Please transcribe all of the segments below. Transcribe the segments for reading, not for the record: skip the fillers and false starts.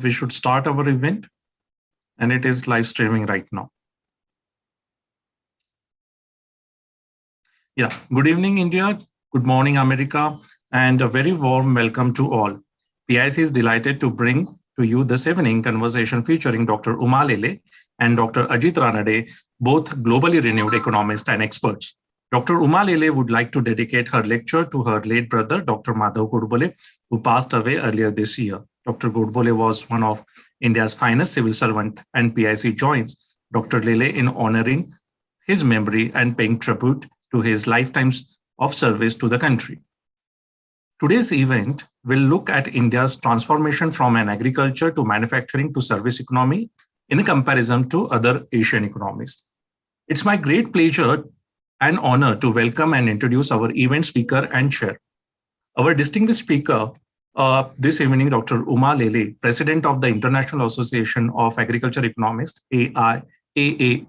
we should start our event, and it is live streaming right now. Yeah, good evening, India. Good morning, America, and a very warm welcome to all. PIC is delighted to bring to you this evening conversation featuring Dr. Uma Lele and Dr. Ajit Ranade, both globally renowned economists and experts. Dr. Uma Lele would like to dedicate her lecture to her late brother, Dr. Madhav Godbole, who passed away earlier this year. Dr. Godbole was one of India's finest civil servant, and PIC joins Dr. Lele in honoring his memory and paying tribute to his lifetimes of service to the country. Today's event will look at India's transformation from an agriculture to manufacturing to service economy in comparison to other Asian economies. It's my great pleasure and honor to welcome and introduce our event speaker and chair. Our distinguished speaker this evening, Dr. Uma Lele, President of the International Association of Agriculture Economists, AAE.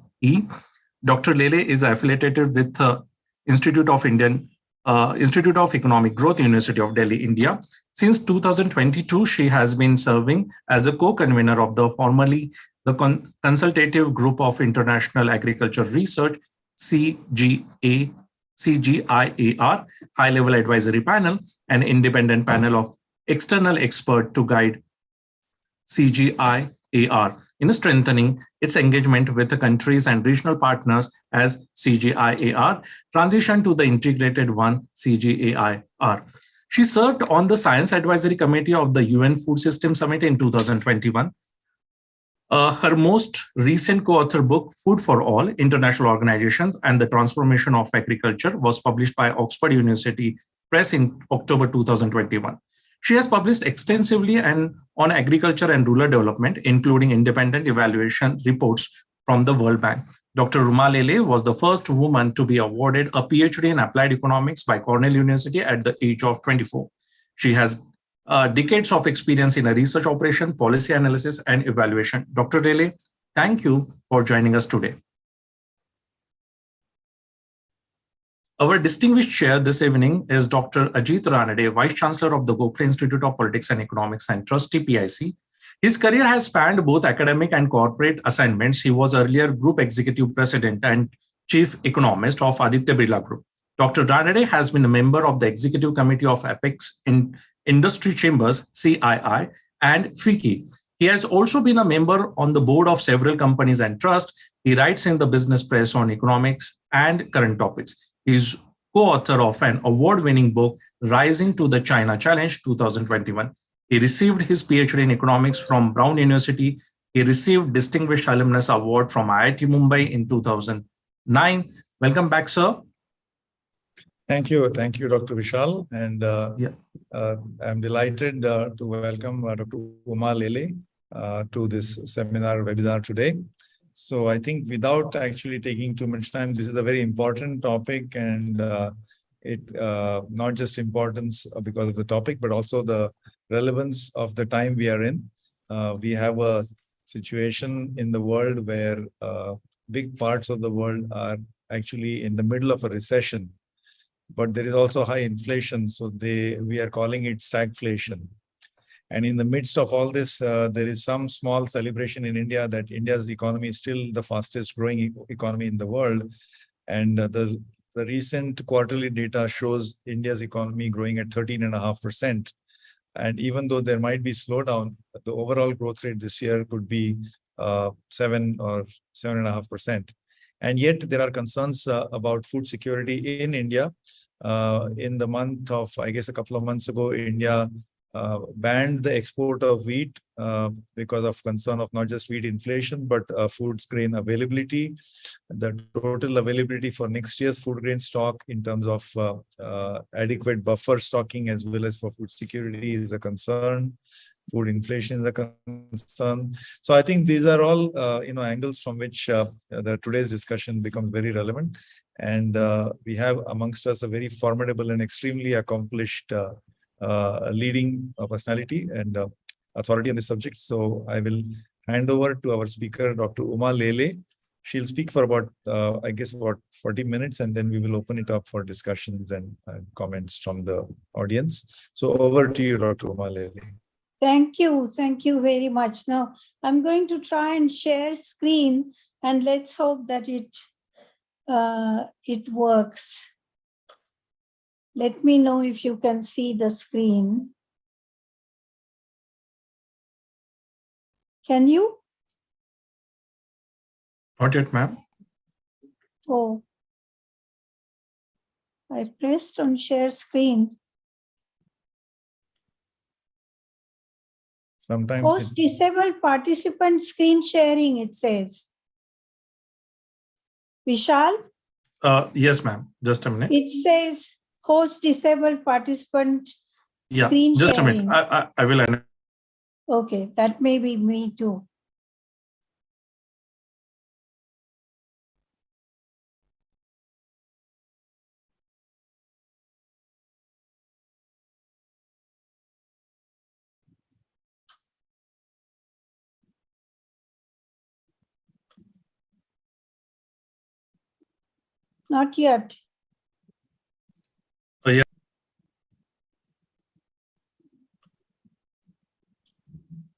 Dr. Lele is affiliated with Institute of Economic Growth, University of Delhi, India. Since 2022, she has been serving as a co-convener of the formerly the Consultative Group of International Agriculture Research, CGIAR, High-Level Advisory Panel, an independent panel of external experts to guide CGIAR in strengthening its engagement with the countries and regional partners as CGIAR transition to the integrated one, CGIAR. She served on the Science Advisory Committee of the UN Food System Summit in 2021. Her most recent co-author book, Food for All, International Organizations and the Transformation of Agriculture, was published by Oxford University Press in October 2021. She has published extensively on agriculture and rural development, including independent evaluation reports from the World Bank. Dr. Uma Lele was the first woman to be awarded a PhD in applied economics by Cornell University at the age of 24. She has decades of experience in research operation, policy analysis, and evaluation. Dr. Lele, thank you for joining us today. Our distinguished chair this evening is Dr. Ajit Ranade, Vice Chancellor of the Gokhale Institute of Politics and Economics and Trustee, PIC. His career has spanned both academic and corporate assignments. He was earlier Group Executive President and Chief Economist of Aditya Birla Group. Dr. Ranade has been a member of the Executive Committee of Apex Industry Chambers, CII, and FICCI. He has also been a member on the board of several companies and trusts. He writes in the business press on economics and current topics. He is co-author of an award-winning book, Rising to the China Challenge 2021. He received his PhD in economics from Brown University. He received Distinguished Alumnus Award from IIT Mumbai in 2009. Welcome back, sir. Thank you, Dr. Vishal. And I'm delighted to welcome Dr. Uma Lele to this webinar today. So I think without actually taking too much time, this is a very important topic, and it not just importance because of the topic, but also the relevance of the time we are in. We have a situation in the world where big parts of the world are actually in the middle of a recession, but there is also high inflation. So we are calling it stagflation. And in the midst of all this, there is some small celebration in India that India's economy is still the fastest growing economy in the world. And the recent quarterly data shows India's economy growing at 13.5%. And even though there might be slowdown, the overall growth rate this year could be 7 or 7.5%. And yet there are concerns about food security in India. In the month of, I guess, a couple of months ago, India banned the export of wheat because of concern of not just wheat inflation, but food grain availability. The total availability for next year's food grain stock in terms of adequate buffer stocking as well as for food security is a concern. Food inflation is a concern. So I think these are all angles from which today's discussion becomes very relevant. And we have amongst us a very formidable and extremely accomplished leading personality and authority on this subject. So I will hand over to our speaker, Dr. Uma Lele. She'll speak for about, I guess, about 40 minutes, and then we will open it up for discussions and comments from the audience. So over to you, Dr. Uma Lele. Thank you. Thank you very much. Now, I'm going to try and share screen, and let's hope that it works. Let me know if you can see the screen. Can you? Not yet, ma'am. Oh, I pressed on share screen. Sometimes Host disabled participant screen sharing, it says. Vishal? Yes, ma'am. Just a minute. It says host disabled participant screen just sharing. a minute. I will. Okay, that may be me too. Not yet. Yeah.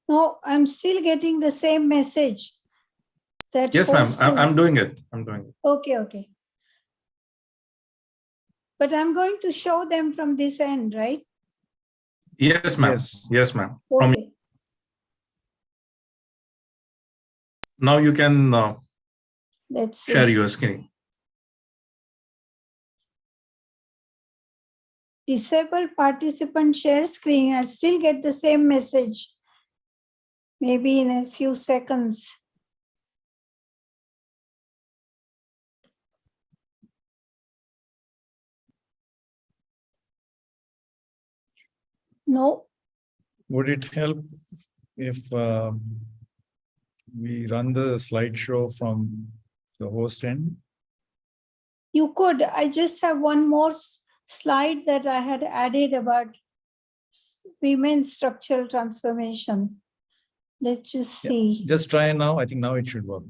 No, I'm still getting the same message. That Yes, ma'am. I'm doing it. I'm doing it. Okay. But I'm going to show them from this end, right? Yes, ma'am. Yes, ma'am. Okay. Now you can Let's see. share your screen. Disabled participant share screen. I still get the same message. Maybe in a few seconds. No. Would it help if we run the slideshow from the host end? You could. I just have one more slide that I had added about women's structural transformation. Let's just see. Just try now. I think now it should work.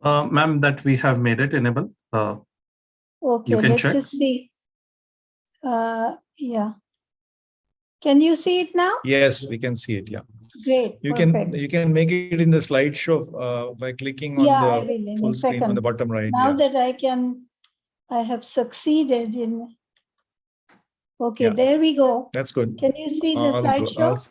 Ma'am, that we have made it enable. Okay, you can let's check. just see. Yeah. Can you see it now? Yes, we can see it. Yeah. Great. You perfect. can make it in the slideshow by clicking on the full screen on the bottom right. Now that I have succeeded in. Okay, there we go. That's good. Can you see the slideshow?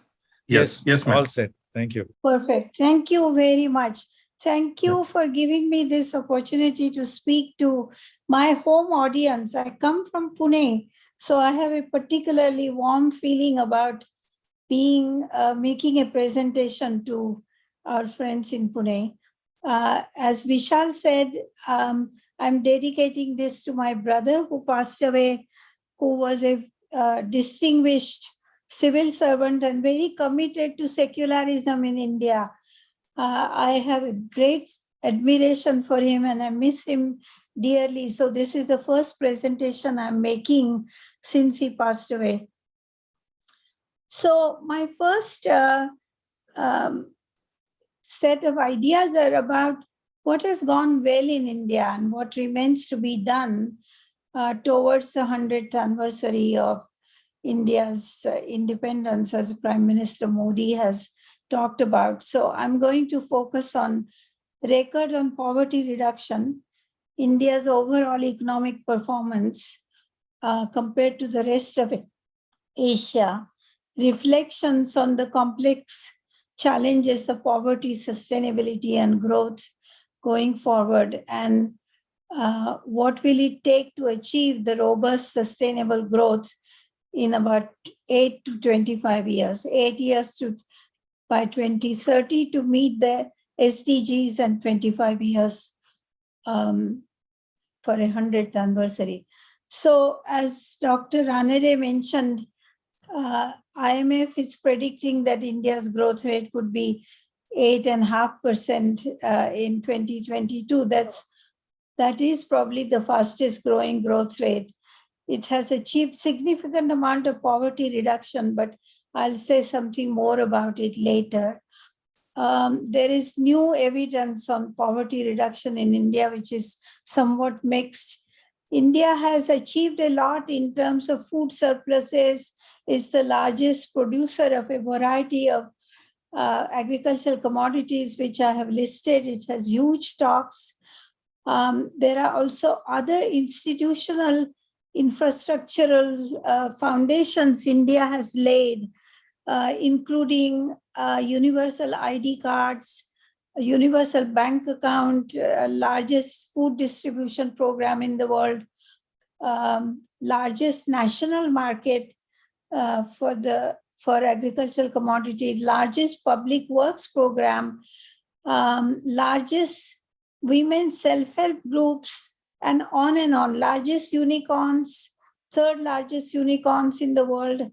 Yes, ma'am. all set. Thank you. Perfect. Thank you very much. Thank you for giving me this opportunity to speak to my home audience. I come from Pune, so I have a particularly warm feeling about making a presentation to our friends in Pune. As Vishal said, I'm dedicating this to my brother who passed away, who was a distinguished civil servant and very committed to secularism in India. I have a great admiration for him and I miss him dearly. So this is the first presentation I'm making since he passed away. So my first set of ideas are about what has gone well in India and what remains to be done towards the 100th anniversary of India's independence, as Prime Minister Modi has talked about. So I'm going to focus on record on poverty reduction, India's overall economic performance compared to the rest of Asia, reflections on the complex challenges of poverty, sustainability, and growth going forward, and what will it take to achieve the robust, sustainable growth in about 8 to 25 years, 8 years by 2030 to meet the SDGs and 25 years for 100th anniversary. So as Dr. Ranade mentioned, IMF is predicting that India's growth rate could be 8.5% in 2022. That is probably the fastest growing growth rate. It has achieved significant amount of poverty reduction, but I'll say something more about it later. There is new evidence on poverty reduction in India, which is somewhat mixed. India has achieved a lot in terms of food surpluses, is the largest producer of a variety of agricultural commodities, which I have listed. It has huge stocks. There are also other institutional infrastructural foundations India has laid, including universal ID cards, a universal bank account, largest food distribution program in the world, largest national market for agricultural commodity, largest public works program, largest women's self-help groups, and on, largest unicorns, third largest unicorns in the world.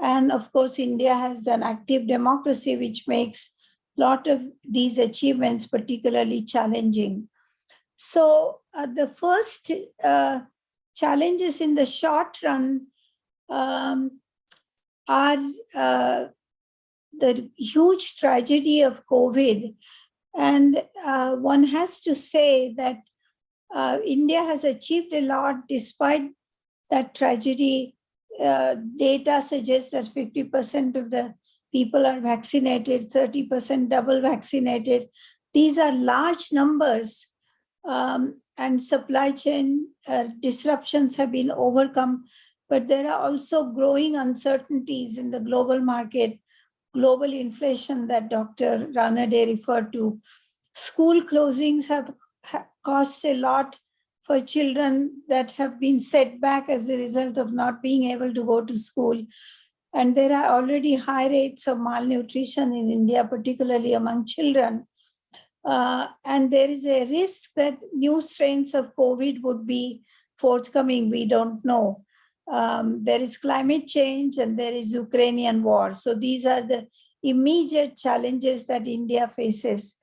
And of course, India has an active democracy, which makes a lot of these achievements particularly challenging. So the first challenges in the short run are the huge tragedy of COVID. And one has to say that India has achieved a lot despite that tragedy. Data suggests that 50% of the people are vaccinated, 30% double vaccinated. These are large numbers, and supply chain disruptions have been overcome. But there are also growing uncertainties in the global market, global inflation that Dr. Ranade referred to. School closings have cost a lot for children that have been set back as a result of not being able to go to school. And there are already high rates of malnutrition in India, particularly among children. And there is a risk that new strains of COVID would be forthcoming. We don't know. There is climate change and there is Ukrainian war. So these are the immediate challenges that India faces.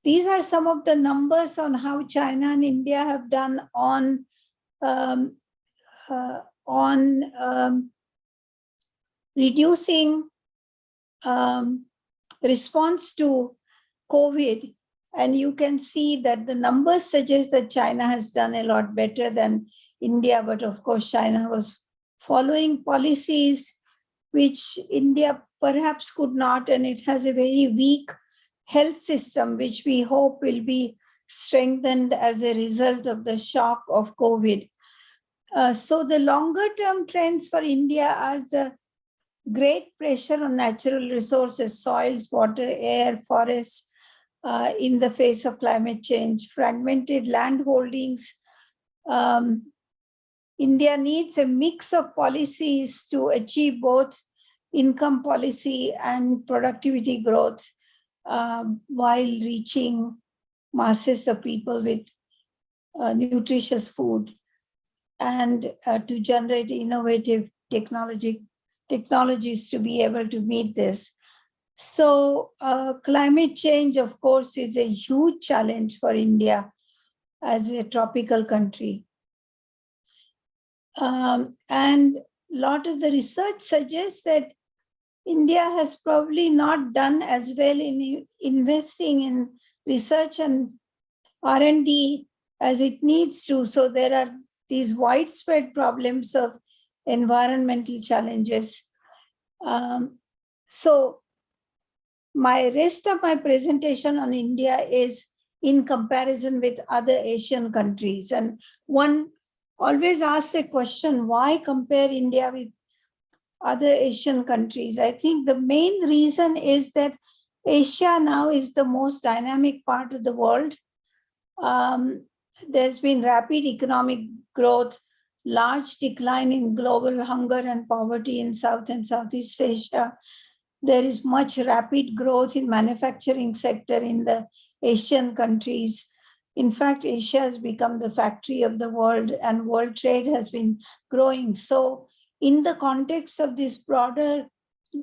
These are some of the numbers on how China and India have done on reducing response to COVID. And you can see that the numbers suggest that China has done a lot better than India. But of course, China was following policies which India perhaps could not, and it has a very weak health system, which we hope will be strengthened as a result of the shock of COVID. So the longer term trends for India are the great pressure on natural resources, soils, water, air, forests, in the face of climate change, fragmented land holdings. India needs a mix of policies to achieve both income policy and productivity growth, while reaching masses of people with nutritious food, and to generate innovative technologies to be able to meet this. So climate change, of course, is a huge challenge for India as a tropical country. And a lot of the research suggests that India has probably not done as well in investing in research and R&D as it needs to. So there are these widespread problems of environmental challenges. So my rest of my presentation on India is in comparison with other Asian countries. And one always asks a question, why compare India with other Asian countries? I think the main reason is that Asia now is the most dynamic part of the world. There's been rapid economic growth, large decline in global hunger and poverty in South and Southeast Asia. There is much rapid growth in manufacturing sector in the Asian countries. In fact, Asia has become the factory of the world and world trade has been growing. So in the context of this broader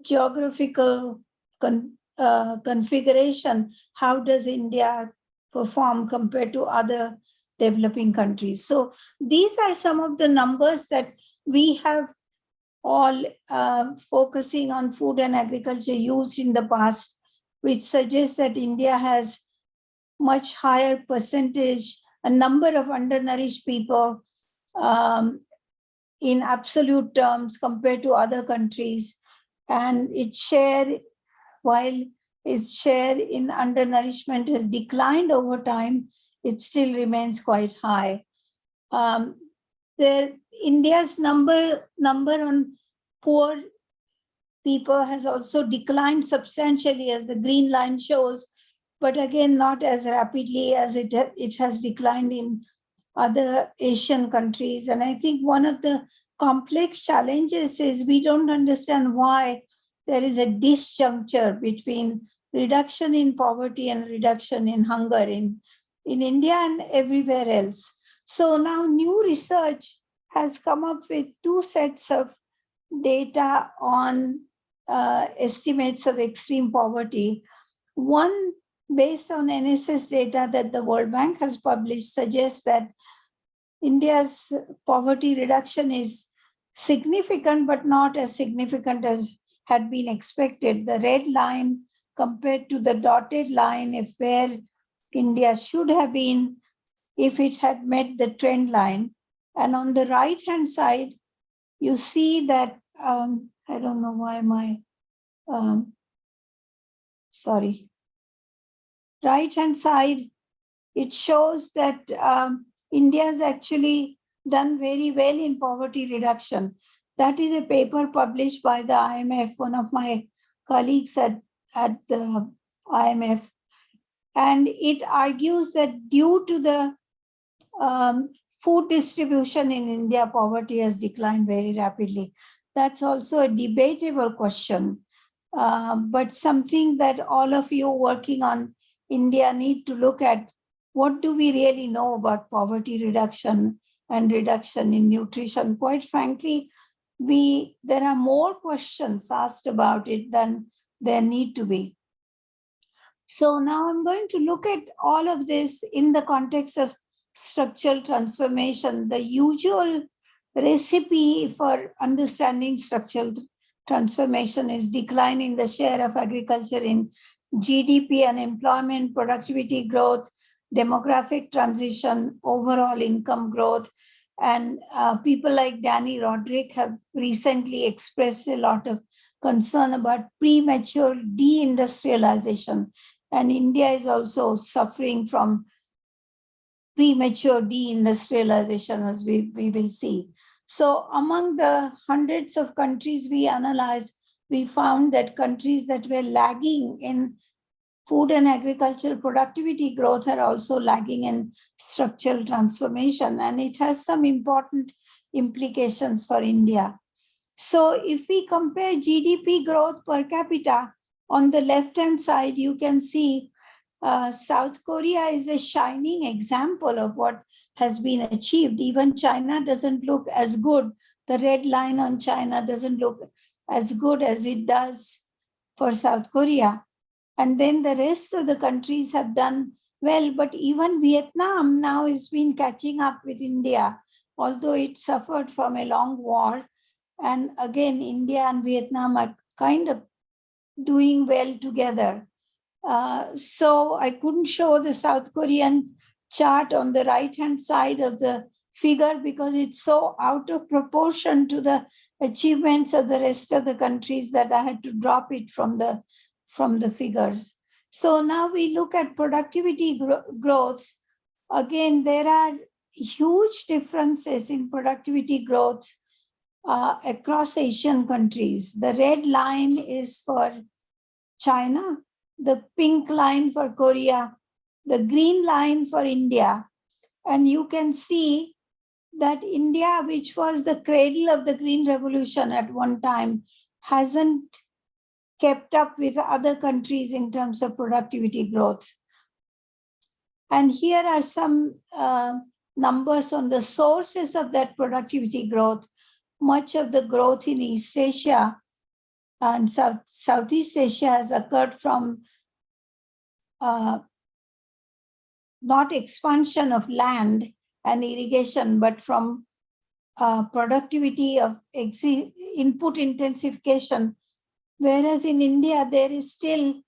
geographical configuration, how does India perform compared to other developing countries? So these are some of the numbers that we have all focusing on food and agriculture used in the past, which suggests that India has much higher percentage, a number of undernourished people, in absolute terms compared to other countries. And its share, while its share in undernourishment has declined over time, it still remains quite high. India's number on poor people has also declined substantially, as the green line shows, but again, not as rapidly as it has declined in other Asian countries. And I think one of the complex challenges is we don't understand why there is a disjuncture between reduction in poverty and reduction in hunger in India and everywhere else. So now new research has come up with two sets of data on estimates of extreme poverty. One, based on NSS data that the World Bank has published, suggests that India's poverty reduction is significant, but not as significant as had been expected. The red line compared to the dotted line, if where India should have been if it had met the trend line. And on the right-hand side, you see that, I don't know why my, sorry. Right-hand side, it shows that India has actually done very well in poverty reduction. That is a paper published by the IMF, one of my colleagues at the IMF. And it argues that due to the food distribution in India, poverty has declined very rapidly. That's also a debatable question, but something that all of you working on India need to look at. What do we really know about poverty reduction and reduction in nutrition? Quite frankly, there are more questions asked about it than there need to be. So now I'm going to look at all of this in the context of structural transformation. The usual recipe for understanding structural transformation is decline in the share of agriculture in GDP and employment, productivity growth, demographic transition, overall income growth. And people like Danny Roderick have recently expressed a lot of concern about premature deindustrialization. And India is also suffering from premature deindustrialization, as we will see. So among the hundreds of countries we analyzed, we found that countries that were lagging in food and agricultural productivity growth are also lagging in structural transformation, and it has some important implications for India. So if we compare GDP growth per capita, on the left-hand side, you can see South Korea is a shining example of what has been achieved. Even China doesn't look as good. The red line on China doesn't look as good as it does for South Korea. And then the rest of the countries have done well, but even Vietnam now has been catching up with India, although it suffered from a long war. And again, India and Vietnam are kind of doing well together. So I couldn't show the South Korean chart on the right-hand side of the figure because it's so out of proportion to the achievements of the rest of the countries that I had to drop it from the figures. So now we look at productivity growth. Again, there are huge differences in productivity growth across Asian countries. The red line is for China, the pink line for Korea, the green line for India. And you can see that India, which was the cradle of the Green Revolution at one time, hasn't kept up with other countries in terms of productivity growth. And here are some numbers on the sources of that productivity growth. Much of the growth in East Asia and Southeast Asia has occurred from not expansion of land and irrigation, but from productivity of input intensification. Whereas in India, there is still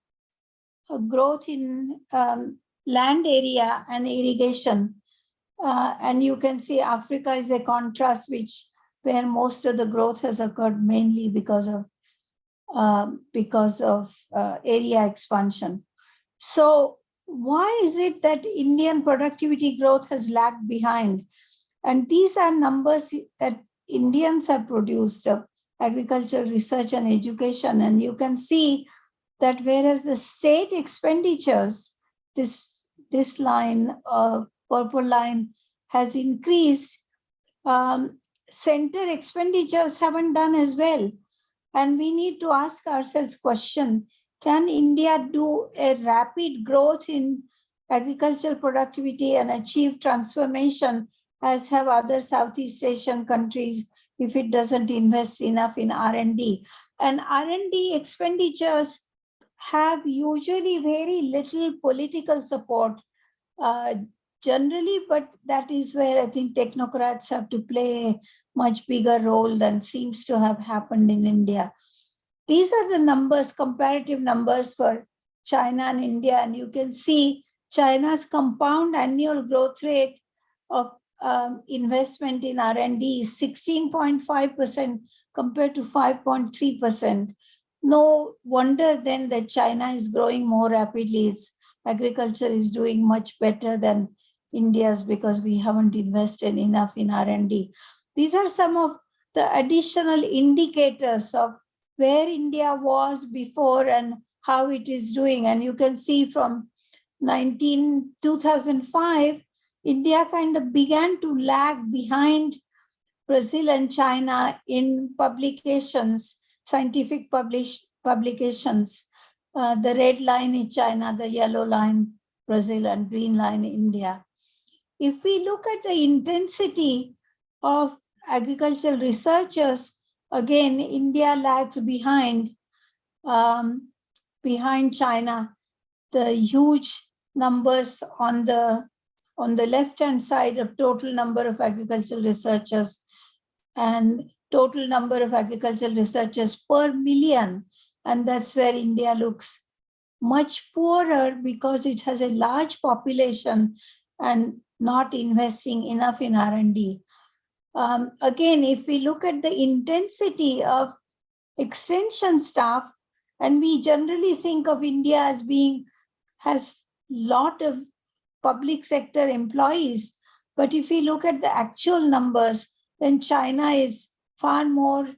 a growth in land area and irrigation. And you can see Africa is a contrast, where most of the growth has occurred mainly because of area expansion. So why is it that Indian productivity growth has lagged behind? And these are numbers that Indians have produced of agricultural research and education. And you can see that whereas the state expenditures, this line, purple line, has increased, center expenditures haven't done as well. And we need to ask ourselves question, can India do a rapid growth in agricultural productivity and achieve transformation as have other Southeast Asian countries if it doesn't invest enough in R&D? And R&D expenditures have usually very little political support generally, but that is where I think technocrats have to play a much bigger role than seems to have happened in India. These are the numbers, comparative numbers for China and India, and you can see China's compound annual growth rate of investment in R&D is 16.5% compared to 5.3%. No wonder then that China is growing more rapidly. Its agriculture is doing much better than India's because we haven't invested enough in R&D. These are some of the additional indicators of where India was before and how it is doing. And you can see from 2005, India kind of began to lag behind Brazil and China in publications, scientific publications. The red line is China, the yellow line Brazil, and green line India. If we look at the intensity of agricultural researchers, again, India lags behind China. The huge numbers on the left-hand side of total number of agricultural researchers and total number of agricultural researchers per million. And that's where India looks much poorer because it has a large population and not investing enough in R&D. Again, if we look at the intensity of extension staff, and we generally think of India as has lot of public sector employees, but if we look at the actual numbers, then China is far more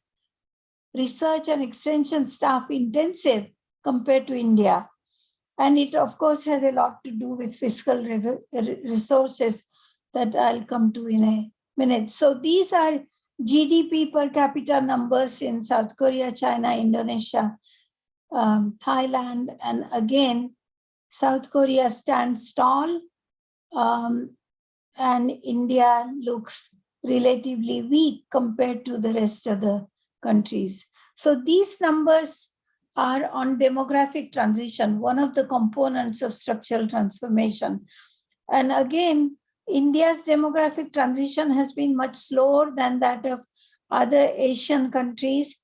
research and extension staff intensive compared to India. And it, of course, has a lot to do with fiscal resources that I'll come to in a minute. So these are GDP per capita numbers in South Korea, China, Indonesia, Thailand. And again, South Korea stands tall, and India looks relatively weak compared to the rest of the countries. So these numbers are on demographic transition, one of the components of structural transformation. And again, India's demographic transition has been much slower than that of other Asian countries.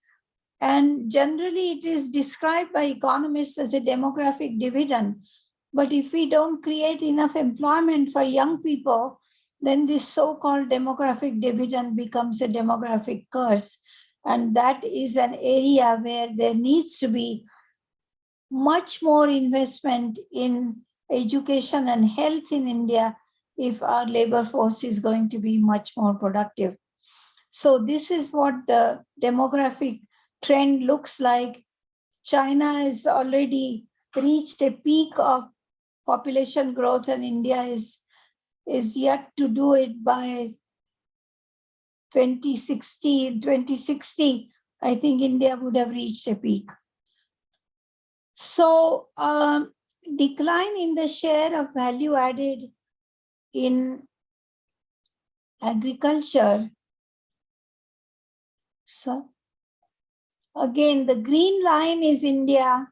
And generally, it is described by economists as a demographic dividend. But if we don't create enough employment for young people, then this so-called demographic dividend becomes a demographic curse. And that is an area where there needs to be much more investment in education and health in India if our labor force is going to be much more productive. So this is what the demographic trend looks like. China has already reached a peak of population growth, and India is yet to do it by 2060, I think India would have reached a peak. So decline in the share of value added in agriculture. So again, the green line is India.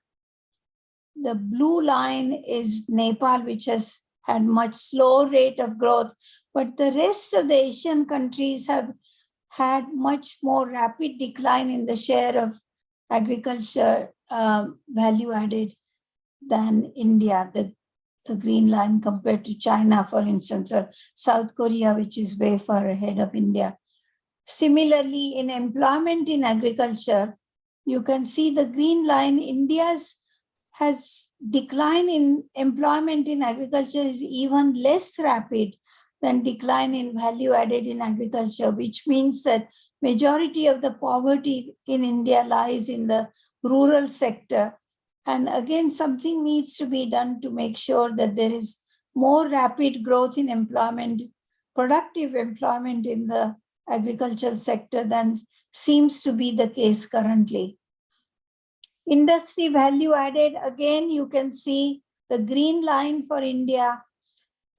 The blue line is Nepal, which has had much slower rate of growth, but the rest of the Asian countries have had much more rapid decline in the share of agriculture value added than India. The the green line compared to China, for instance, or South Korea, which is way far ahead of India. Similarly, in employment in agriculture, you can see the green line. India's has decline in employment in agriculture is even less rapid than decline in value added in agriculture, which means that majority of the poverty in India lies in the rural sector. And again, something needs to be done to make sure that there is more rapid growth in employment, productive employment in the agricultural sector than seems to be the case currently. Industry value added, again, you can see the green line for India.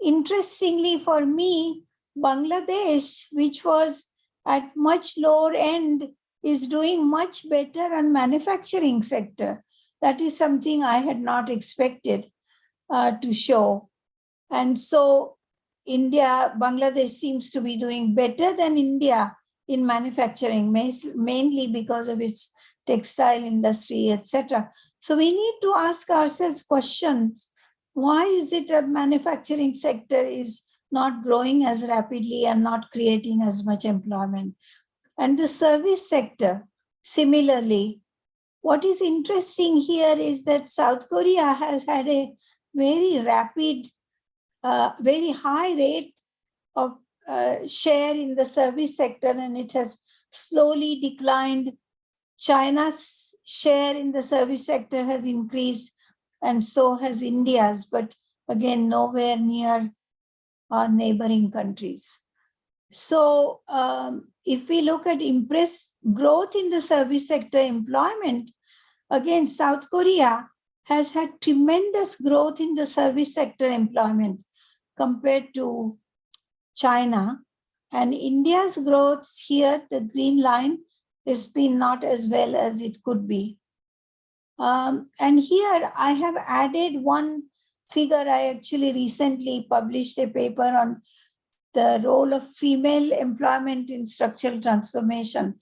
Interestingly for me, Bangladesh, which was at much lower end, is doing much better on manufacturing sector. That is something I had not expected to show. And so Bangladesh seems to be doing better than India in manufacturing, mainly because of its textile industry, etc. So we need to ask ourselves questions. Why is it that manufacturing sector is not growing as rapidly and not creating as much employment? And the service sector, similarly, what is interesting here is that South Korea has had a very rapid, very high rate of share in the service sector, and it has slowly declined. China's share in the service sector has increased, and so has India's, but again, nowhere near our neighboring countries. So if we look at growth in the service sector employment, again, South Korea has had tremendous growth in the service sector employment compared to China. And India's growth here, the green line, has been not as well as it could be. And here I have added one figure. I actually recently published a paper on the role of female employment in structural transformation.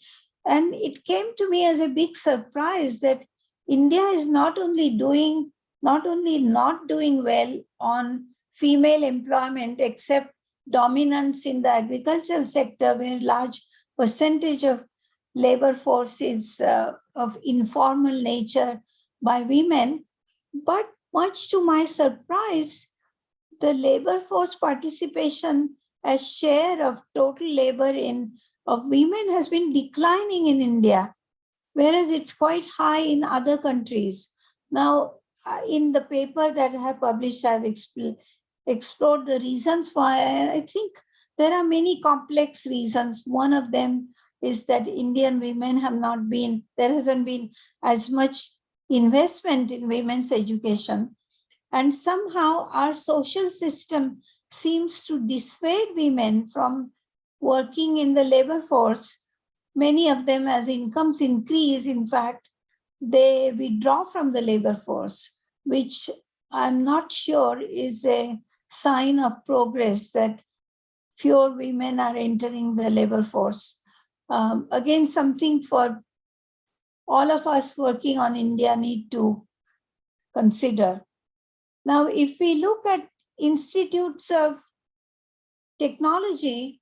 And it came to me as a big surprise that India is not only not doing well on female employment, except dominance in the agricultural sector, where large percentage of labor force is of informal nature by women. But much to my surprise, the labor force participation as share of total labor of women has been declining in India, whereas it's quite high in other countries. Now, in the paper that I have published, I've explored the reasons why. I think there are many complex reasons. One of them is that Indian women there hasn't been as much investment in women's education. And somehow our social system seems to dissuade women from working in the labor force. Many of them, as incomes increase, in fact, they withdraw from the labor force, which I'm not sure is a sign of progress, that fewer women are entering the labor force. Again, something for all of us working on India need to consider. Now, if we look at institutes of technology,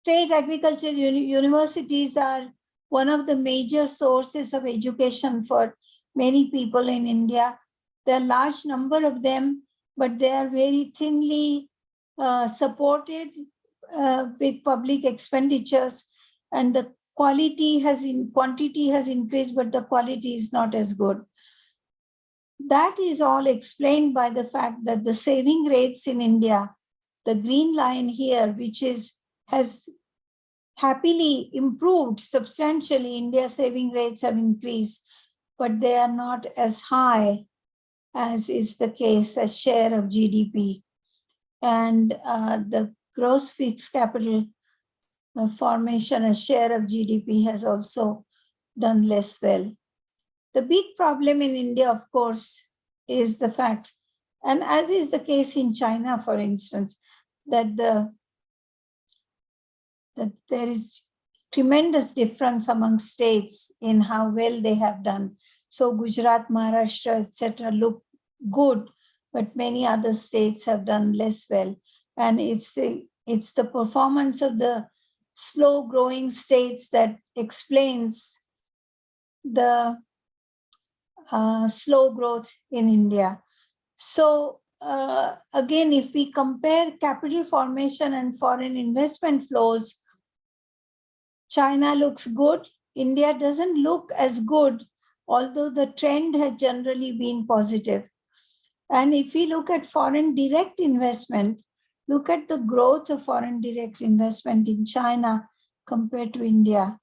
state agriculture universities are one of the major sources of education for many people in India. There are a large number of them, but they are very thinly supported with public expenditures, and the quantity has increased, but the quality is not as good. That is all explained by the fact that the saving rates in India, the green line here, which has happily improved substantially. India's saving rates have increased, but they are not as high as is the case as share of GDP. And the gross fixed capital formation as share of GDP has also done less well. The big problem in India, of course, is the fact, and as is the case in China, for instance, that there is tremendous difference among states in how well they have done. So Gujarat, Maharashtra, etc. look good, but many other states have done less well. And it's the performance of the slow growing states that explains the slow growth in India. So again, if we compare capital formation and foreign investment flows, China looks good. India doesn't look as good, although the trend has generally been positive. And if we look at foreign direct investment, look at the growth of foreign direct investment in China compared to India.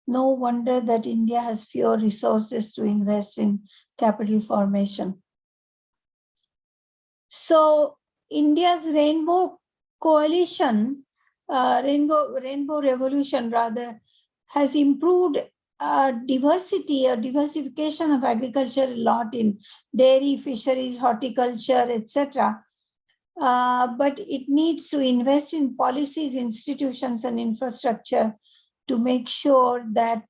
No wonder that India has fewer resources to invest in capital formation. So India's rainbow coalition, rainbow revolution rather, has improved diversity or diversification of agriculture a lot in dairy, fisheries, horticulture, etc. But it needs to invest in policies, institutions, and infrastructure to make sure that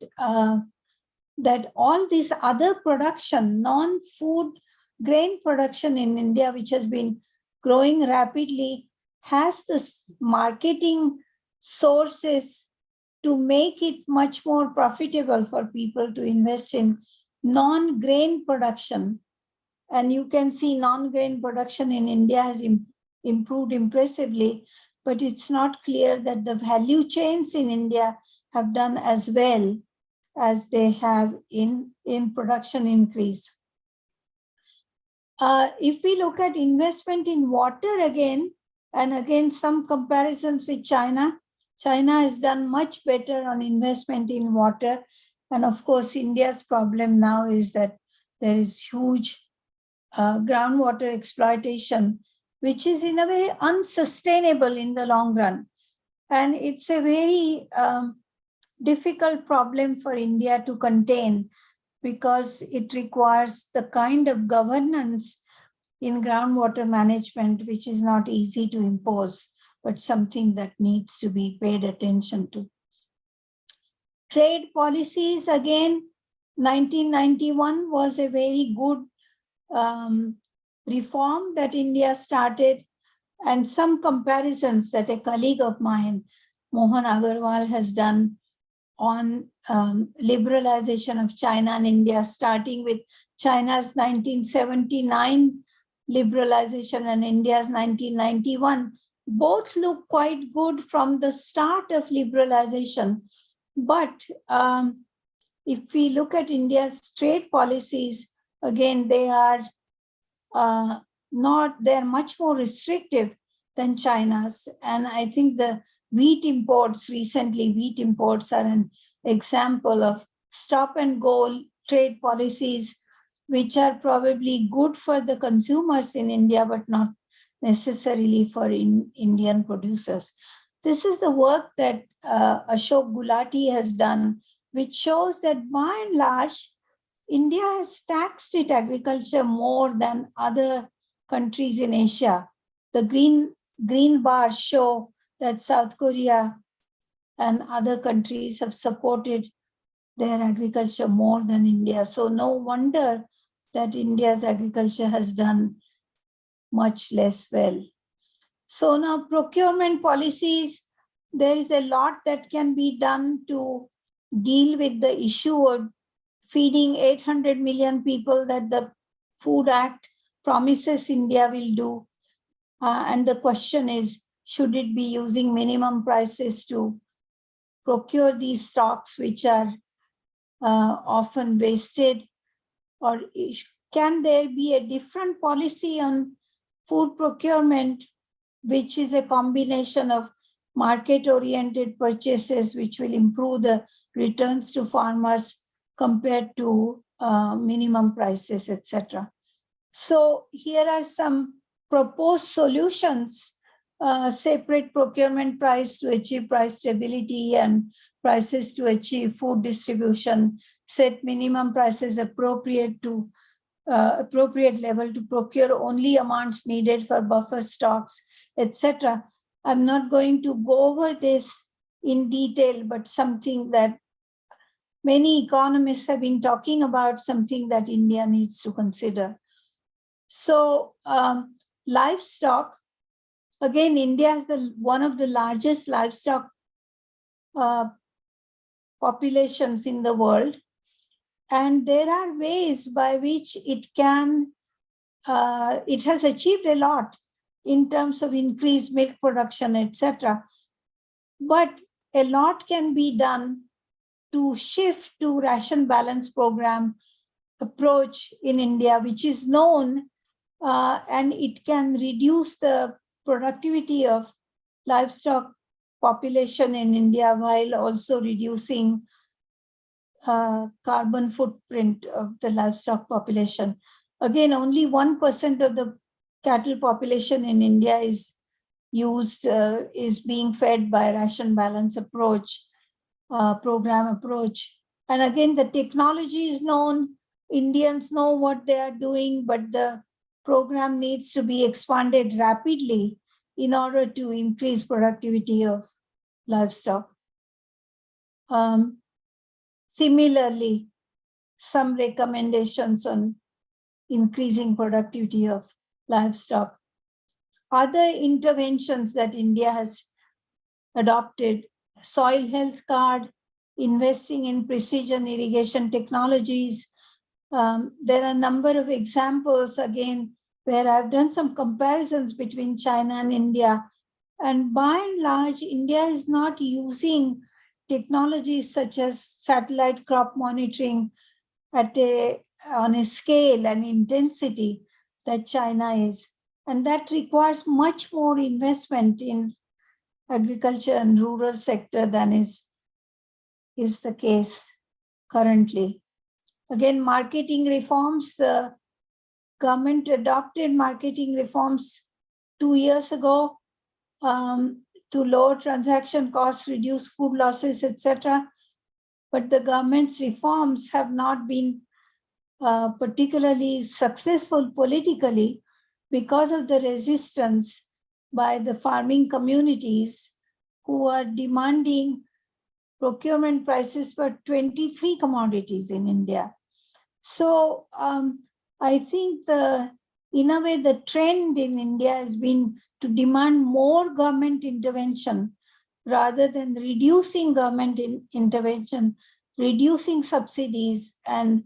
that all this other production, non-food grain production in India, which has been growing rapidly, has the marketing sources to make it much more profitable for people to invest in non-grain production. And you can see non-grain production in India has improved impressively, but it's not clear that the value chains in India have done as well as they have in production increase. If we look at investment in water again, and again some comparisons with China, China has done much better on investment in water. And of course, India's problem now is that there is huge groundwater exploitation, which is in a way unsustainable in the long run. And it's a very difficult problem for India to contain, because it requires the kind of governance in groundwater management which is not easy to impose, but something that needs to be paid attention to. Trade policies, again, 1991 was a very good reform that India started, and some comparisons that a colleague of mine, Mohan Agarwal, has done on liberalization of China and India, starting with China's 1979 liberalization and India's 1991, both look quite good from the start of liberalization. But if we look at India's trade policies, again, they are they're much more restrictive than China's. And I think the wheat imports are an example of stop and go trade policies, which are probably good for the consumers in India, but not necessarily for Indian producers. This is the work that Ashok Gulati has done, which shows that by and large, India has taxed its agriculture more than other countries in Asia. The green bars show that South Korea and other countries have supported their agriculture more than India. So no wonder that India's agriculture has done much less well. So now procurement policies, there is a lot that can be done to deal with the issue of feeding 800 million people that the Food Act promises India will do. And the question is, should it be using minimum prices to procure these stocks, which are often wasted? Or can there be a different policy on food procurement, which is a combination of market-oriented purchases, which will improve the returns to farmers compared to minimum prices, etc. So here are some proposed solutions: separate procurement price to achieve price stability and prices to achieve food distribution, set minimum prices appropriate level to procure only amounts needed for buffer stocks, etc. I'm not going to go over this in detail, but something that many economists have been talking about something that India needs to consider. So livestock, again, India is one of the largest livestock populations in the world. And there are ways by which it has achieved a lot in terms of increased milk production, etc. But a lot can be done to shift to ration balance program approach in India, which is known, and it can reduce the productivity of livestock population in India while also reducing carbon footprint of the livestock population. Again, only 1% of the cattle population in India is being fed by ration balance approach, program approach. And again, the technology is known, Indians know what they are doing, but the program needs to be expanded rapidly in order to increase productivity of livestock. Similarly, some recommendations on increasing productivity of livestock. Other interventions that India has adopted: soil health card, investing in precision irrigation technologies. There are a number of examples, again, where I've done some comparisons between China and India. And by and large, India is not using technologies such as satellite crop monitoring on a scale and intensity that China is. And that requires much more investment in agriculture and rural sector than is the case currently. Again, marketing reforms, the government adopted marketing reforms 2 years ago to lower transaction costs, reduce food losses, etc. But the government's reforms have not been particularly successful politically because of the resistance by the farming communities who are demanding procurement prices for 23 commodities in India. So I think in a way, the trend in India has been to demand more government intervention rather than reducing government intervention, reducing subsidies and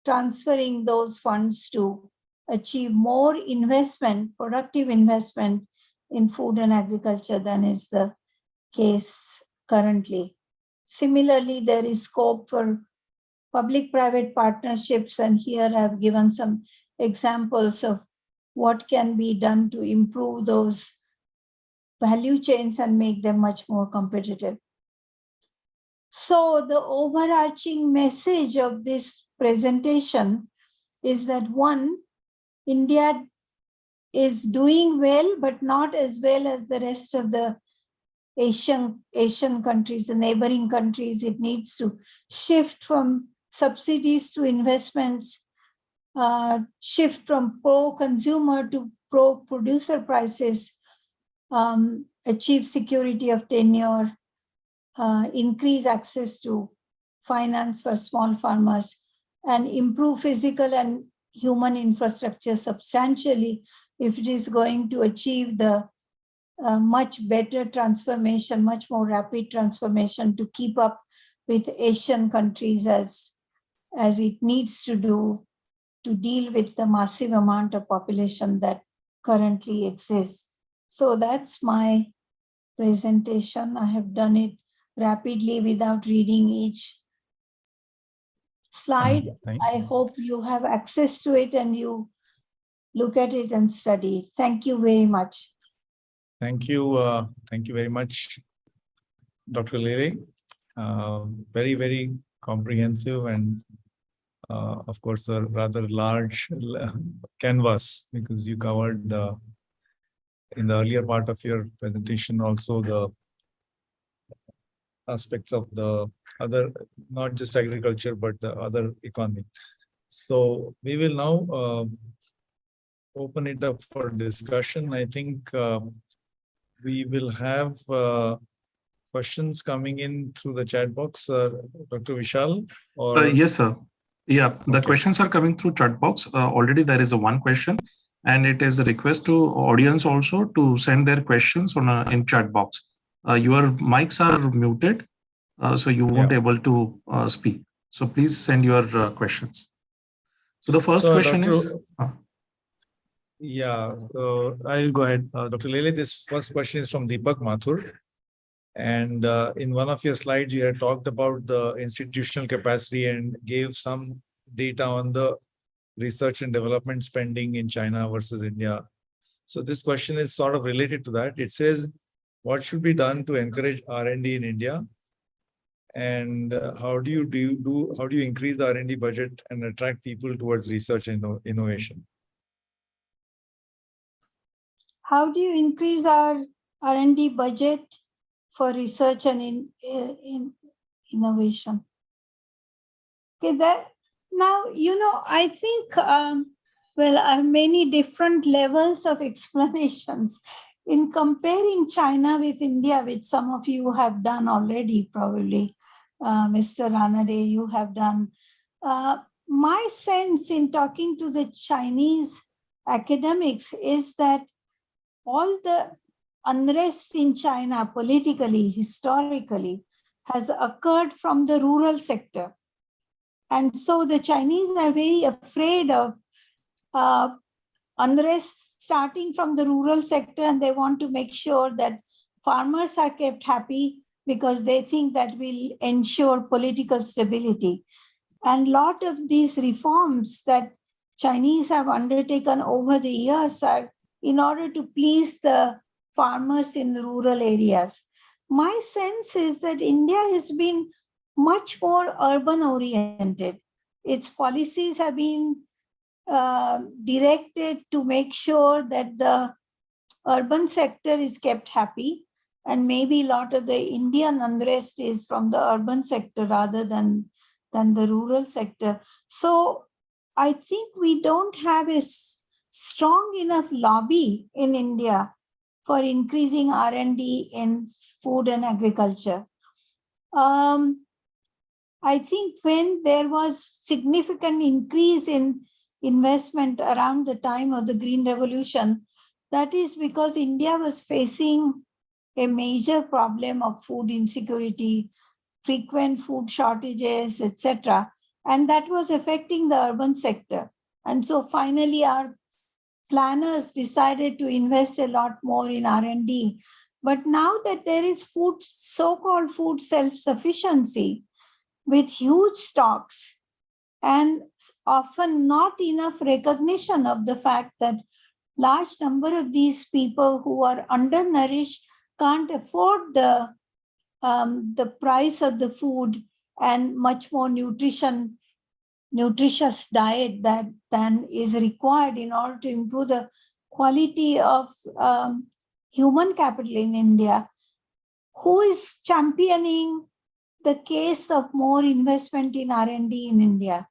transferring those funds to achieve more investment, productive investment in food and agriculture than is the case currently. Similarly, there is scope for public-private partnerships, and here I've given some examples of what can be done to improve those value chains and make them much more competitive. So the overarching message of this presentation is that, one, India is doing well, but not as well as the rest of the Asian countries, the neighboring countries. It needs to shift from subsidies to investments, shift from pro-consumer to pro-producer prices, achieve security of tenure, increase access to finance for small farmers, and improve physical and human infrastructure substantially if it is going to achieve the much better transformation, much more rapid transformation to keep up with Asian countries as it needs to do to deal with the massive amount of population that currently exists. So that's my presentation. I have done it rapidly without reading each slide. I hope you have access to it and you look at it and study. Thank you very much. Thank you. Thank you very much, Dr. Lele. Very, very comprehensive and, of course, a rather large canvas, because you covered in the earlier part of your presentation also the aspects of the other, not just agriculture, but the other economy. So we will now open it up for discussion. I think we will have questions coming in through the chat box, Dr. Vishal? Yes, sir. Yeah, the Okay. questions are coming through chat box. Already there is a one question, and it is a request to audience also to send their questions on in chat box. Your mics are muted, so you won't able to speak. So please send your questions. So the first question is. Yeah, I'll go ahead. Dr. Lele, this first question is from Deepak Mathur. And in one of your slides, you had talked about the institutional capacity and gave some data on the research and development spending in China versus India. So this question is sort of related to that. It says, what should be done to encourage R&D in India? And how do you increase the R&D budget and attract people towards research and innovation? How do you increase our R&D budget for research and in innovation? Okay, now, I think, well, I have many different levels of explanations. In comparing China with India, which some of you have done already, probably, Mr. Ranade, you have done. My sense in talking to the Chinese academics is that all the unrest in China politically, historically, has occurred from the rural sector. And so the Chinese are very afraid of unrest starting from the rural sector, and they want to make sure that farmers are kept happy because they think that will ensure political stability. And a lot of these reforms that Chinese have undertaken over the years are in order to please the farmers in the rural areas. My sense is that India has been much more urban oriented. Its policies have been directed to make sure that the urban sector is kept happy, and maybe a lot of the Indian unrest is from the urban sector rather than the rural sector. So I think we don't have a strong enough lobby in India for increasing R&D in food and agriculture. I think when there was significant increase in investment around the time of the Green Revolution, that is because India was facing a major problem of food insecurity, frequent food shortages, etc. And that was affecting the urban sector. And so finally our planners decided to invest a lot more in R&D. But now that there is food, so-called food self-sufficiency with huge stocks and often not enough recognition of the fact that large number of these people who are undernourished can't afford the price of the food and much more nutritious diet than is required in order to improve the quality of human capital in India. Who is championing the case of more investment in R&D in India?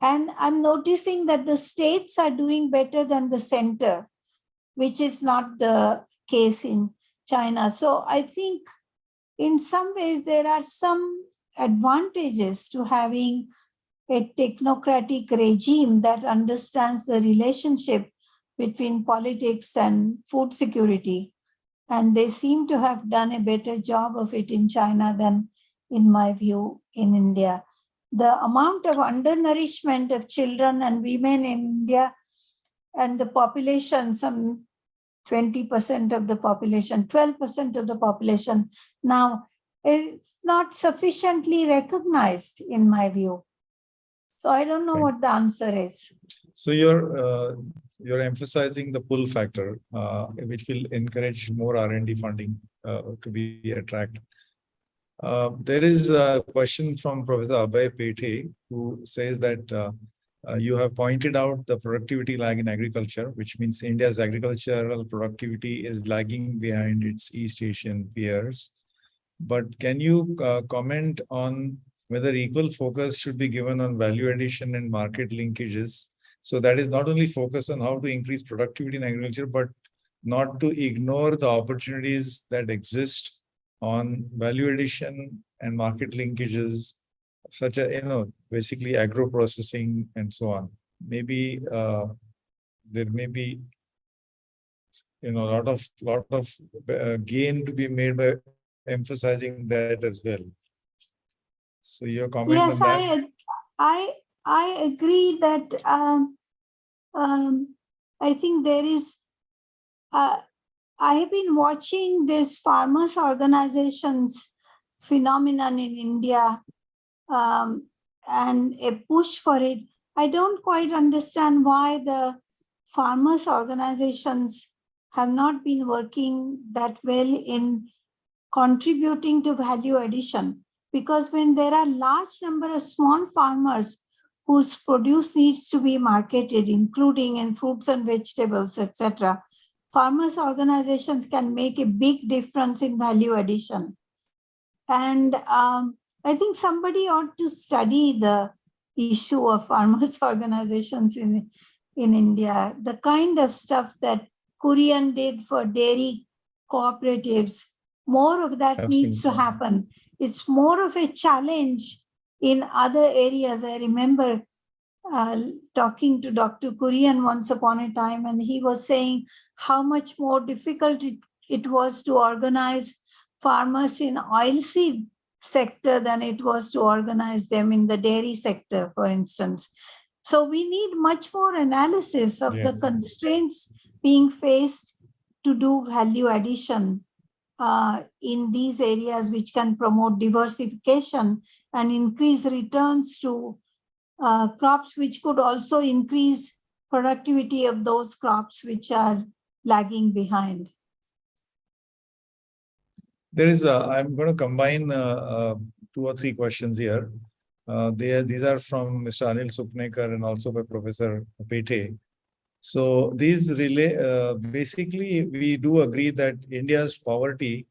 And I'm noticing that the states are doing better than the center, which is not the case in China. So I think in some ways there are some advantages to having a technocratic regime that understands the relationship between politics and food security. And they seem to have done a better job of it in China than, in my view, in India. The amount of undernourishment of children and women in India and the population, some 20% of the population, 12% of the population now, is not sufficiently recognized, in my view. So I don't know what the answer is. So you're emphasizing the pull factor, which will encourage more R&D funding to be attracted. There is a question from Professor Abhay Pete, who says that you have pointed out the productivity lag in agriculture, which means India's agricultural productivity is lagging behind its East Asian peers. But can you comment on whether equal focus should be given on value addition and market linkages? So that is not only focus on how to increase productivity in agriculture, but not to ignore the opportunities that exist on value addition and market linkages, such as, basically agro processing and so on. Maybe there may be, a lot of gain to be made by emphasizing that as well. So your comment Yes, on that? I agree that I think there is. I have been watching this farmers' organizations phenomenon in India and a push for it. I don't quite understand why the farmers' organizations have not been working that well in contributing to value addition. Because when there are large number of small farmers whose produce needs to be marketed, including in fruits and vegetables, etc., farmers' organizations can make a big difference in value addition. And I think somebody ought to study the issue of farmers' organizations in India, the kind of stuff that Kurian did for dairy cooperatives. More of that needs to happen. It's more of a challenge in other areas. I remember talking to Dr. Kurian once upon a time, and he was saying how much more difficult it was to organize farmers in oilseed sector than it was to organize them in the dairy sector, for instance. So we need much more analysis of the constraints being faced to do value addition in these areas, which can promote diversification and increase returns to crops, which could also increase productivity of those crops which are lagging behind. I'm going to combine 2 or 3 questions here. These are from Mr. Anil Supnekar and also by Professor Pete. So these basically, we do agree that India's poverty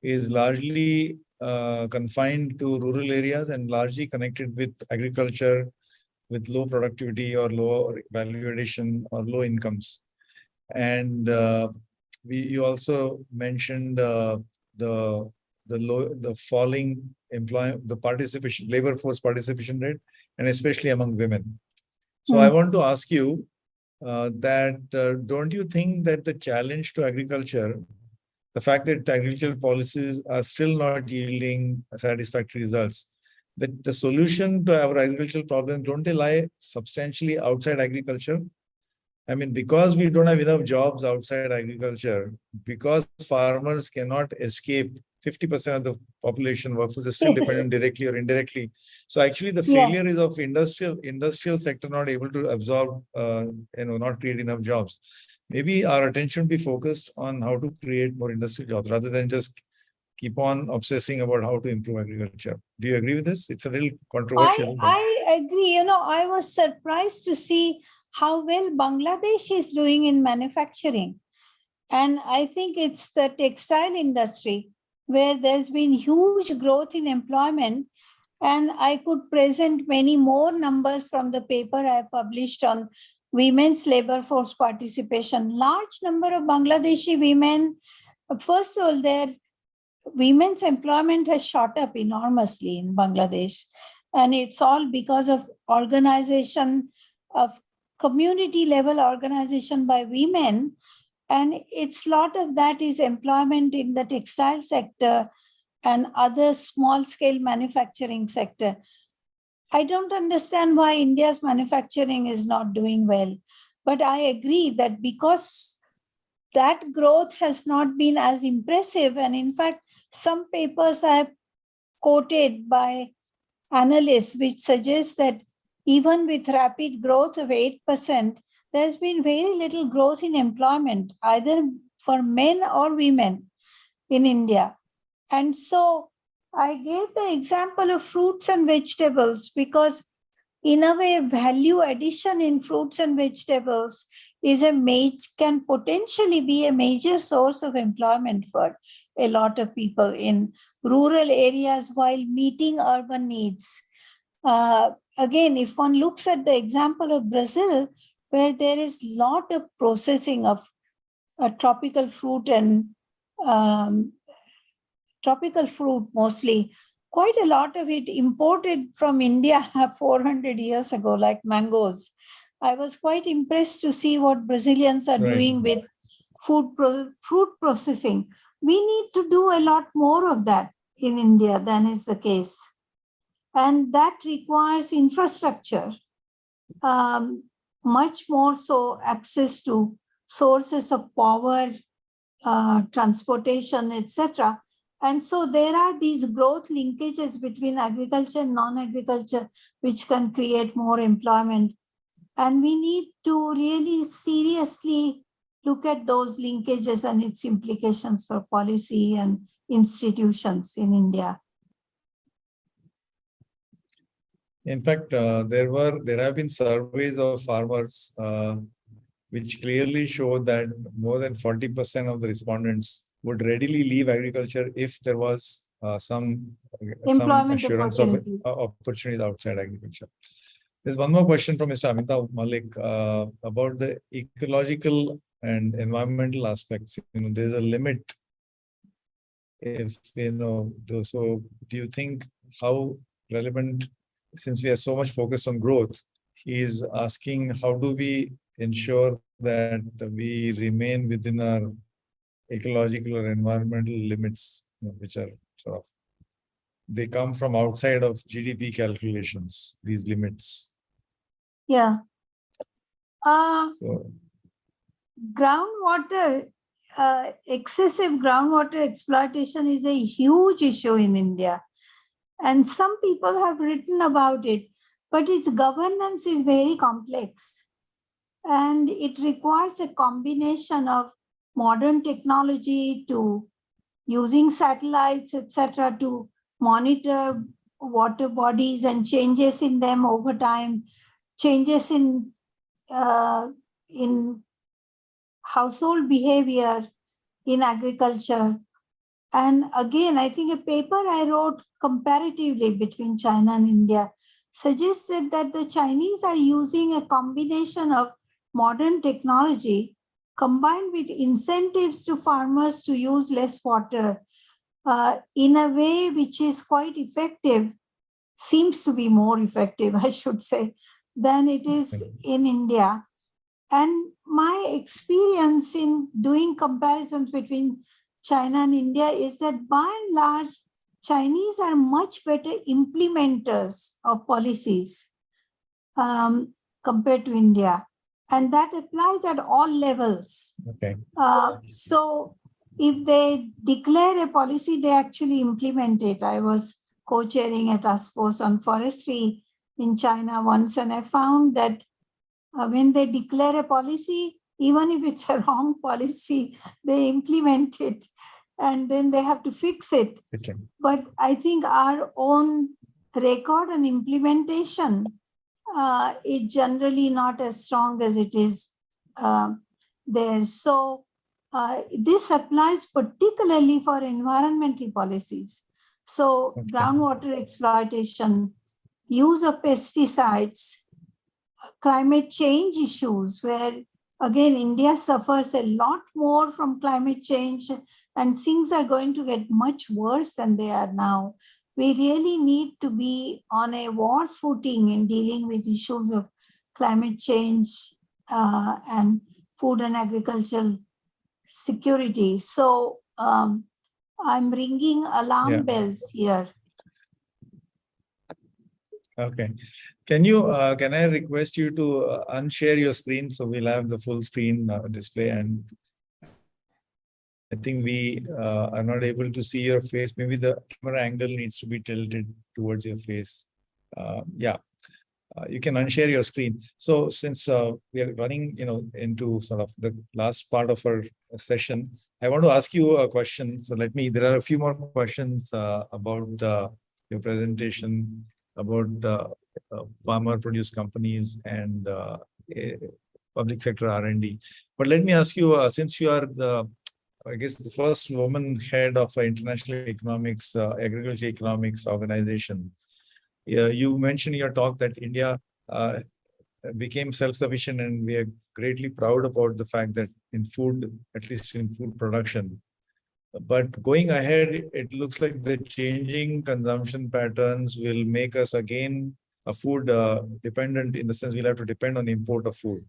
is largely confined to rural areas and largely connected with agriculture, with low productivity or low value addition or low incomes. And you also mentioned the falling employment, the labor force participation rate, and especially among women. So I want to ask you don't you think that the challenge to agriculture, the fact that agricultural policies are still not yielding satisfactory results, that the solution to our agricultural problems, don't they lie substantially outside agriculture? I mean, because we don't have enough jobs outside agriculture, because farmers cannot escape 50% of the population workforce is still dependent directly or indirectly. So actually the failure is of industrial sector not able to absorb, not create enough jobs. Maybe our attention be focused on how to create more industrial jobs rather than just keep on obsessing about how to improve agriculture. Do you agree with this? It's a little controversial. I agree. I was surprised to see how well Bangladesh is doing in manufacturing. And I think it's the textile industry where there's been huge growth in employment. And I could present many more numbers from the paper I published on women's labor force participation. Large number of Bangladeshi women, first of all, their women's employment has shot up enormously in Bangladesh. And it's all because of organization of community level organization by women. And it's a lot of that is employment in the textile sector and other small scale manufacturing sector. I don't understand why India's manufacturing is not doing well. But I agree that because that growth has not been as impressive, and in fact, some papers I have quoted by analysts which suggest that even with rapid growth of 8%, there's been very little growth in employment, either for men or women in India. And so I gave the example of fruits and vegetables because in a way, value addition in fruits and vegetables can potentially be a major source of employment for a lot of people in rural areas while meeting urban needs. Again, if one looks at the example of Brazil, where there is a lot of processing of tropical fruit and tropical fruit mostly, quite a lot of it imported from India 400 years ago, like mangoes. I was quite impressed to see what Brazilians are doing with fruit processing. We need to do a lot more of that in India than is the case. And that requires infrastructure, much more so access to sources of power, transportation, etc. And so there are these growth linkages between agriculture and non-agriculture, which can create more employment. And we need to really seriously look at those linkages and its implications for policy and institutions in India. In fact, there have been surveys of farmers which clearly show that more than 40% of the respondents would readily leave agriculture if there was some assurance of opportunities outside agriculture. There's one more question from Mr. Amitabh Malik about the ecological and environmental aspects. There's a limit. If so do you think how relevant, since we are so much focused on growth, he is asking how do we ensure that we remain within our ecological or environmental limits, which are sort of, they come from outside of GDP calculations, these limits. Yeah. Groundwater, excessive groundwater exploitation is a huge issue in India. And some people have written about it, but its governance is very complex. And it requires a combination of modern technology to using satellites, etc., to monitor water bodies and changes in them over time, changes in household behavior in agriculture. And again, I think a paper I wrote comparatively between China and India suggested that the Chinese are using a combination of modern technology combined with incentives to farmers to use less water in a way which is quite effective, seems to be more effective, I should say, than it is in India. And my experience in doing comparisons between China and India is that by and large, Chinese are much better implementers of policies compared to India. And that applies at all levels. Okay. So if they declare a policy, they actually implement it. I was co-chairing a task force on forestry in China once, and I found that when they declare a policy, even if it's a wrong policy, they implement it and then they have to fix it. Okay. But I think our own record and implementation is generally not as strong as it is there. So this applies particularly for environmental policies. So groundwater exploitation, use of pesticides, climate change issues, where again, India suffers a lot more from climate change and things are going to get much worse than they are now. We really need to be on a war footing in dealing with issues of climate change and food and agricultural security. So I'm ringing alarm bells here. Okay. Can I request you to unshare your screen so we'll have the full screen display? And I think we are not able to see your face. Maybe the camera angle needs to be tilted towards your face. You can unshare your screen. So since we are running, into sort of the last part of our session, I want to ask you a question. So there are a few more questions about your presentation, about farmer produced companies and public sector R&D. But let me ask you, since you are I guess the first woman head of an international economics, agriculture economics organization, you mentioned in your talk that India became self-sufficient, and we are greatly proud about the fact that in food, at least in food production, But going ahead, it looks like the changing consumption patterns will make us again a food dependent, in the sense we'll have to depend on import of food.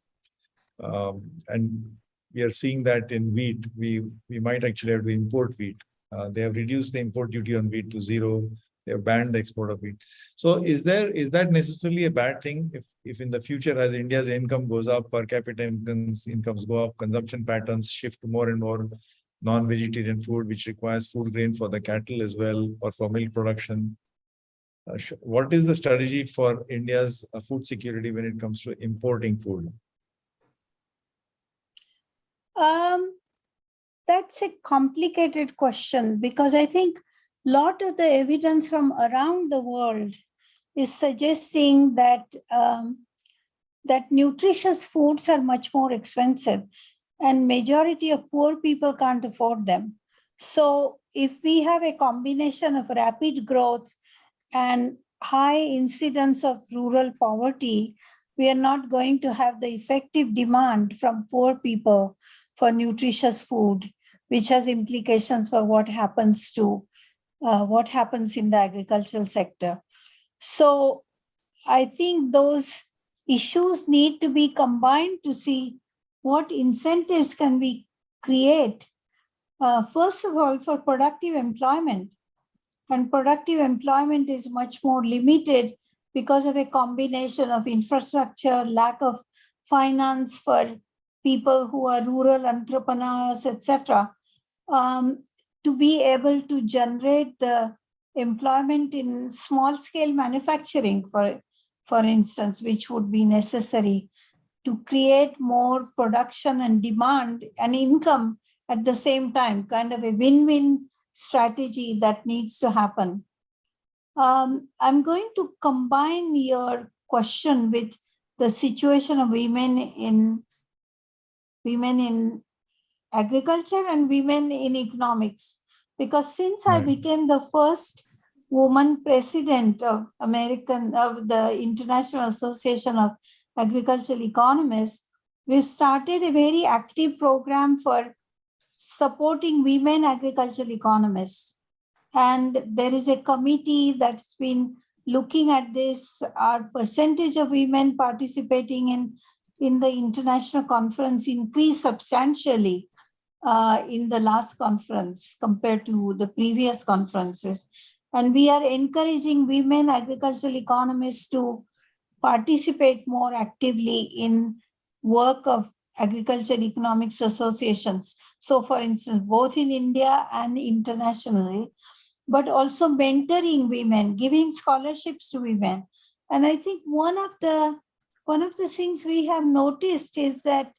And we are seeing that in wheat. We might actually have to import wheat. They have reduced the import duty on wheat to 0. They have banned the export of wheat. So is that necessarily a bad thing? If in the future, as India's income goes up, per capita incomes go up, consumption patterns shift more and more non-vegetarian food, which requires food grain for the cattle as well, or for milk production. What is the strategy for India's food security when it comes to importing food? That's a complicated question, because I think a lot of the evidence from around the world is suggesting that that nutritious foods are much more expensive, and majority of poor people can't afford them. So if we have a combination of rapid growth and high incidence of rural poverty, we are not going to have the effective demand from poor people for nutritious food, which has implications for what happens in the agricultural sector. So I think those issues need to be combined to see what incentives can we create. First of all, for productive employment. And productive employment is much more limited because of a combination of infrastructure, lack of finance for people who are rural entrepreneurs, etc., to be able to generate the employment in small-scale manufacturing, for instance, which would be necessary to create more production and demand and income at the same time, kind of a win-win strategy that needs to happen. I'm going to combine your question with the situation of women in agriculture and women in economics, because since I became the first woman president of the International Association of Agricultural Economists, we've started a very active program for supporting women agricultural economists. And there is a committee that's been looking at this. Our percentage of women participating in the international conference increased substantially in the last conference compared to the previous conferences. And we are encouraging women agricultural economists to participate more actively in work of agriculture economics associations. So for instance, both in India and internationally, but also mentoring women, giving scholarships to women. And I think one of the things we have noticed is that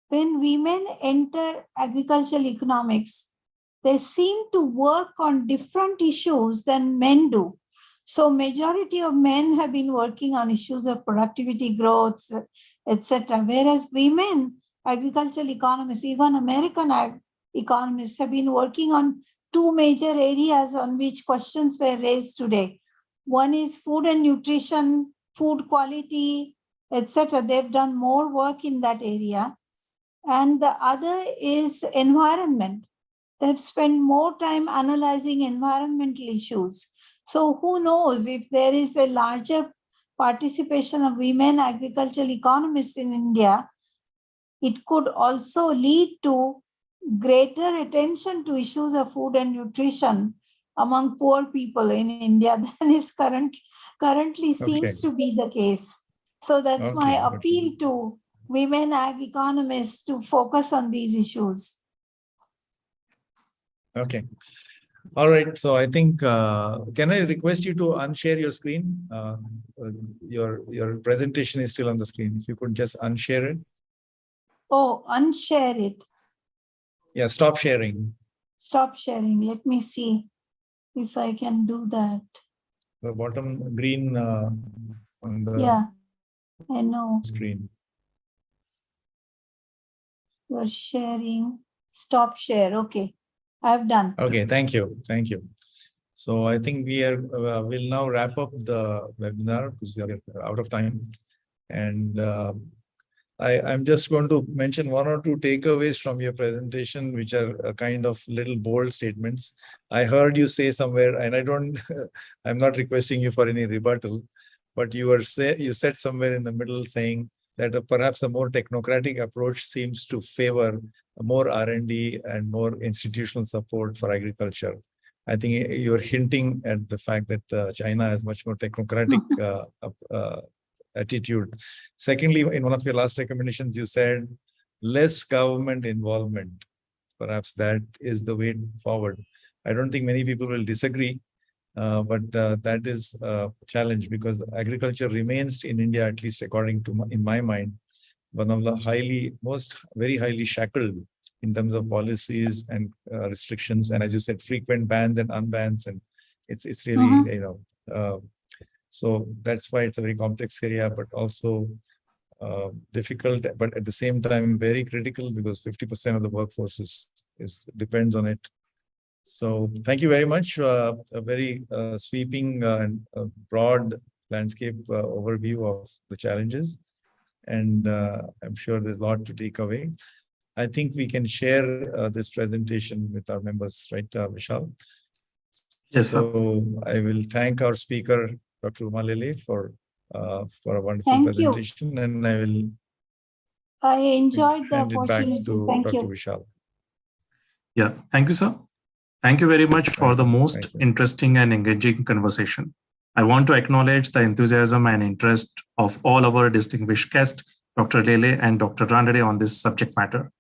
when women enter agricultural economics, they seem to work on different issues than men do. So majority of men have been working on issues of productivity growth, etc. Whereas women, agricultural economists, even American economists, have been working on two major areas on which questions were raised today. One is food and nutrition, food quality, etc. They've done more work in that area. And the other is environment. They've spent more time analyzing environmental issues. So who knows, if there is a larger participation of women agricultural economists in India, it could also lead to greater attention to issues of food and nutrition among poor people in India than is currently seems to be the case. So that's my appeal to women ag economists to focus on these issues. Okay. All right. So I think, can I request you to unshare your screen? Your presentation is still on the screen. If you could just unshare it. Oh, unshare it. Yeah, stop sharing. Stop sharing. Let me see if I can do that. The bottom green on the I know. screen. You're sharing. Stop share. Okay. I've done. Okay, thank you. Thank you. So I think we are will now wrap up the webinar because we are out of time. And I'm just going to mention one or two takeaways from your presentation, which are a kind of little bold statements. I heard you say somewhere, and I'm not requesting you for any rebuttal, but you said somewhere in the middle saying that perhaps a more technocratic approach seems to favor more R&D and more institutional support for agriculture. I think you're hinting at the fact that China has much more technocratic attitude. Secondly, in one of your last recommendations, you said less government involvement. Perhaps that is the way forward. I don't think many people will disagree, but that is a challenge because agriculture remains in India, at least according to in my mind, one of the very highly shackled in terms of policies and restrictions, and as you said, frequent bans and unbans, and it's really so that's why it's a very complex area, but also difficult, but at the same time very critical because 50% of the workforce depends on it. So thank you very much. A very sweeping and broad landscape overview of the challenges, and I'm sure there's a lot to take away. I think we can share this presentation with our members, right, Vishal? Yes, sir. So I will thank our speaker, Dr. Umalele, for a wonderful presentation, and I enjoyed the hand it back opportunity. to Thank Dr. you. Vishal. Yeah, thank you, sir. Thank you very much for the most interesting and engaging conversation. I want to acknowledge the enthusiasm and interest of all our distinguished guests, Dr. Lele and Dr. Ranade, on this subject matter.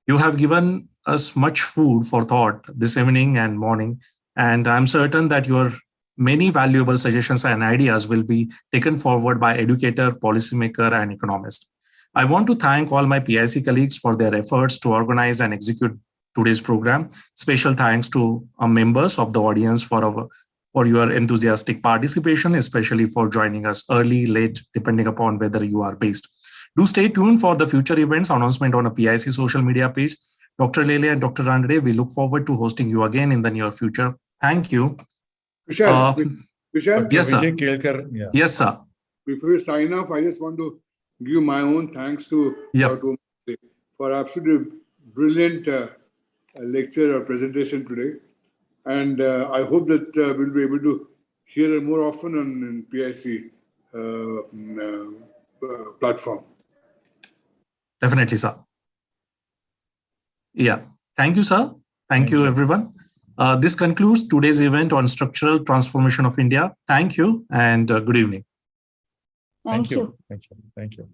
You have given us much food for thought this evening and morning, and I'm certain that your many valuable suggestions and ideas will be taken forward by educator, policymaker, and economist. I want to thank all my PIC colleagues for their efforts to organize and execute today's program. Special thanks to members of the audience for your enthusiastic participation, especially for joining us early, late, depending upon whether you are based. Do stay tuned for the future events announcement on a PIC social media page. Dr. Lele and Dr. Ranade, we look forward to hosting you again in the near future. Thank you. Vishal, yes, sir. Yeah. Yes, sir. Before we sign off, I just want to give my own thanks to Dr. for absolutely brilliant lecture or presentation today. And I hope that we'll be able to hear it more often on PIC platform. Definitely, sir. Yeah. Thank you, sir. Thank you, everyone. This concludes today's event on structural transformation of India. Thank you and good evening. Thank you. Thank you.